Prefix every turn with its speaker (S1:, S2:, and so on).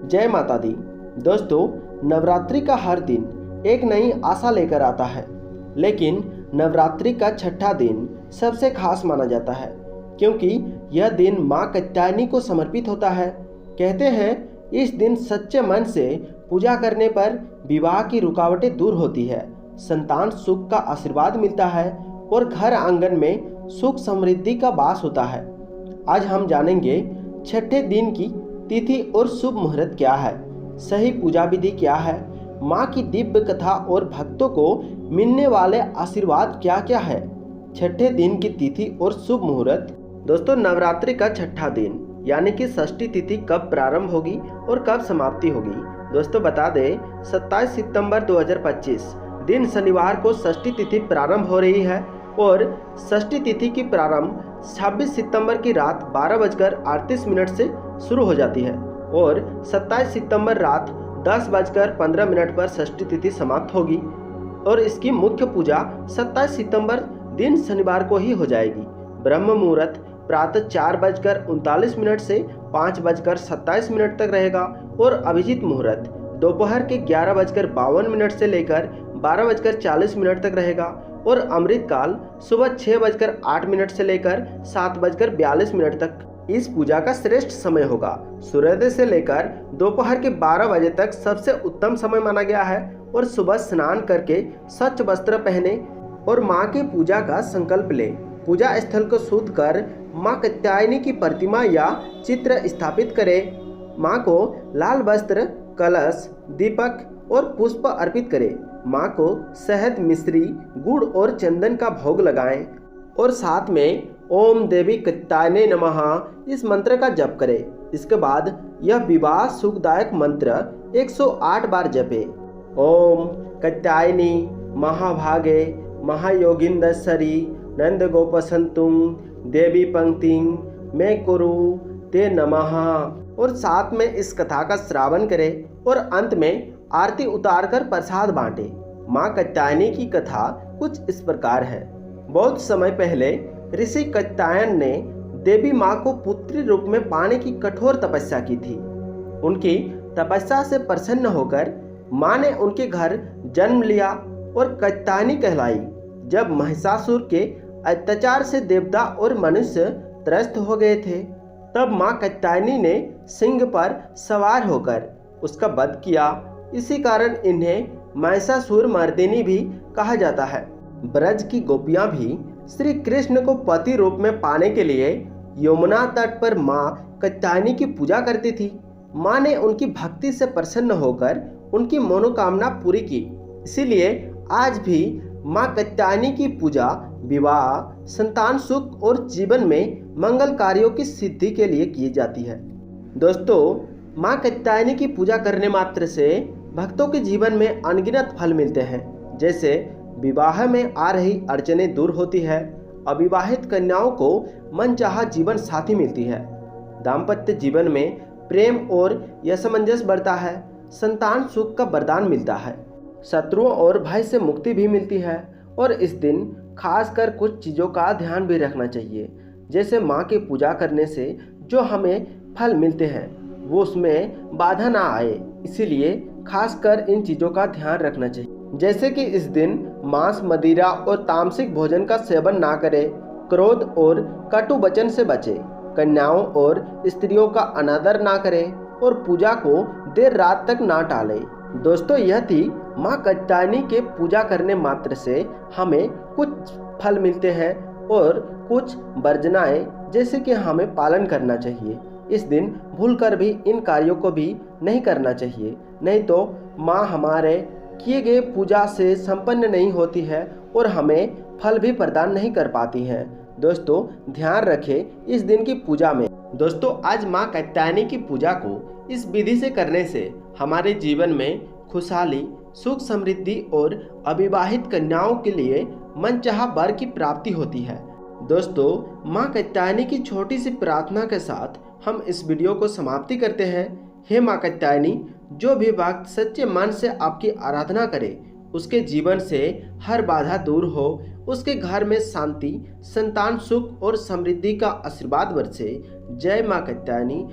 S1: जय माता दी। दोस्तों, नवरात्रि का हर दिन एक नई आशा लेकर आता है, लेकिन नवरात्रि का छठा दिन सबसे खास माना जाता है क्योंकि यह दिन माँ कात्यायनी को समर्पित होता है। कहते हैं इस दिन सच्चे मन से पूजा करने पर विवाह की रुकावटें दूर होती है, संतान सुख का आशीर्वाद मिलता है और घर आंगन में सुख समृद्धि का वास होता है। आज हम जानेंगे छठे दिन की तिथि और शुभ मुहूर्त क्या है, सही पूजा विधि क्या है, माँ की दिव्य कथा और भक्तों को मिलने वाले आशीर्वाद क्या क्या है। छठे दिन की तिथि और शुभ मुहूर्त। दोस्तों, नवरात्रि का छठा दिन यानी कि षष्ठी तिथि कब प्रारंभ होगी और कब समाप्ति होगी। दोस्तों बता दें, 27 सितंबर 2025 दिन शनिवार को षष्ठी तिथि प्रारंभ हो रही है और षष्ठी तिथि की प्रारंभ 26 सितंबर की रात 12:38 से शुरू हो जाती है और 27 सितंबर रात 10:15 पर षष्ठी तिथि समाप्त होगी और इसकी मुख्य पूजा 27 सितंबर दिन शनिवार को ही हो जाएगी। ब्रह्म मुहूर्त प्रातः 4:39 से 5:27 तक रहेगा और अभिजीत मुहूर्त दोपहर के 11:52 से लेकर 12:40 तक रहेगा और अमृत काल सुबह 6:08 से लेकर 7:42 तक इस पूजा का श्रेष्ठ समय होगा। सूर्योदय से लेकर दोपहर के 12 बजे तक सबसे उत्तम समय माना गया है और सुबह स्नान करके स्वच्छ वस्त्र पहने और माँ की पूजा का संकल्प ले। पूजा स्थल को शुद्ध कर माँ कात्यायनी की प्रतिमा या चित्र स्थापित करें। माँ को लाल वस्त्र, कलश, दीपक और पुष्प अर्पित करें। माँ को शहद, मिश्री, गुड़ और चंदन का भोग लगाएं और साथ में ओम देवी कात्यायने नमः इस मंत्र का जप करें। इसके बाद यह विवाह सुखदायक मंत्र 108 बार जपे। ओम कात्यायनी महाभागे महायोगिंदसरी नंद गोपसंतुम देवी पंक्ति मैं कुरु ते नमः और साथ में इस कथा का श्रावण करें और अंत में आरती उतारकर प्रसाद बांटे। माँ कात्यायनी की कथा कुछ इस प्रकार है। बहुत समय पहले ऋषि कात्यायन ने देवी माँ को पुत्री रूप में पाने की कठोर तपस्या की थी। उनकी तपस्या से प्रसन्न होकर माँ ने उनके घर जन्म लिया और कात्यायनी कहलाई। जब महिषासुर के अत्याचार से देवता और मनुष्य त्रस्त हो गए थे, तब माँ कात्यायनी ने सिंह पर सवार होकर उसका वध किया। इसी कारण इन्हें महिषासुर मर्दिनी भी कहा जाता है। ब्रज की गोपियां भी श्री कृष्ण को पति रूप में पाने के लिए यमुना तट पर माँ कात्यायनी की पूजा करती थी। माँ ने उनकी भक्ति से प्रसन्न होकर उनकी मनोकामना पूरी की। इसीलिए आज भी माँ कात्यायनी की पूजा विवाह, संतान सुख और जीवन में मंगल कार्यों की सिद्धि के लिए की जाती है। दोस्तों, माँ कात्यायनी की पूजा करने मात्र से भक्तों के जीवन में अनगिनत फल मिलते हैं। जैसे विवाह में आ रही अड़चनें दूर होती है, अविवाहित कन्याओं को मनचाहा जीवन साथी मिलती है, दाम्पत्य जीवन में प्रेम और यशमंजस बढ़ता है, संतान सुख का वरदान मिलता है, शत्रुओं और भय से मुक्ति भी मिलती है। और इस दिन खासकर कुछ चीज़ों का ध्यान भी रखना चाहिए। जैसे माँ की पूजा करने से जो हमें फल मिलते हैं वो उसमें बाधा ना आए, इसीलिए खासकर इन चीज़ों का ध्यान रखना चाहिए। जैसे कि इस दिन मांस, मदिरा और तामसिक भोजन का सेवन ना करें, क्रोध और कटु वचन से बचें, कन्याओं और स्त्रियों का अनादर ना करें और पूजा को देर रात तक ना टालें। दोस्तों, यह थी माँ कात्यायनी के पूजा करने मात्र से हमें कुछ फल मिलते हैं और कुछ वर्जनाएं जैसे कि हमें पालन करना चाहिए। इस दिन भूलकर भी इन कार्यों को भी नहीं करना चाहिए, नहीं तो माँ हमारे किए गए पूजा से संपन्न नहीं होती है और हमें फल भी प्रदान नहीं कर पाती हैं। दोस्तों, ध्यान रखें इस दिन की पूजा में। दोस्तों, आज माँ कात्यायनी की पूजा को इस विधि से करने से हमारे जीवन में खुशहाली, सुख समृद्धि और अविवाहित कन्याओं के लिए मनचाहा वर की प्राप्ति होती है। दोस्तों, माँ कात्यायनी की छोटी सी प्रार्थना के साथ हम इस वीडियो को समाप्ति करते हैं। हे माँ कात्यायनी, जो भी भक्त सच्चे मन से आपकी आराधना करे उसके जीवन से हर बाधा दूर हो, उसके घर में शांति, संतान सुख और समृद्धि का आशीर्वाद बरसे। जय माँ कात्यायनी।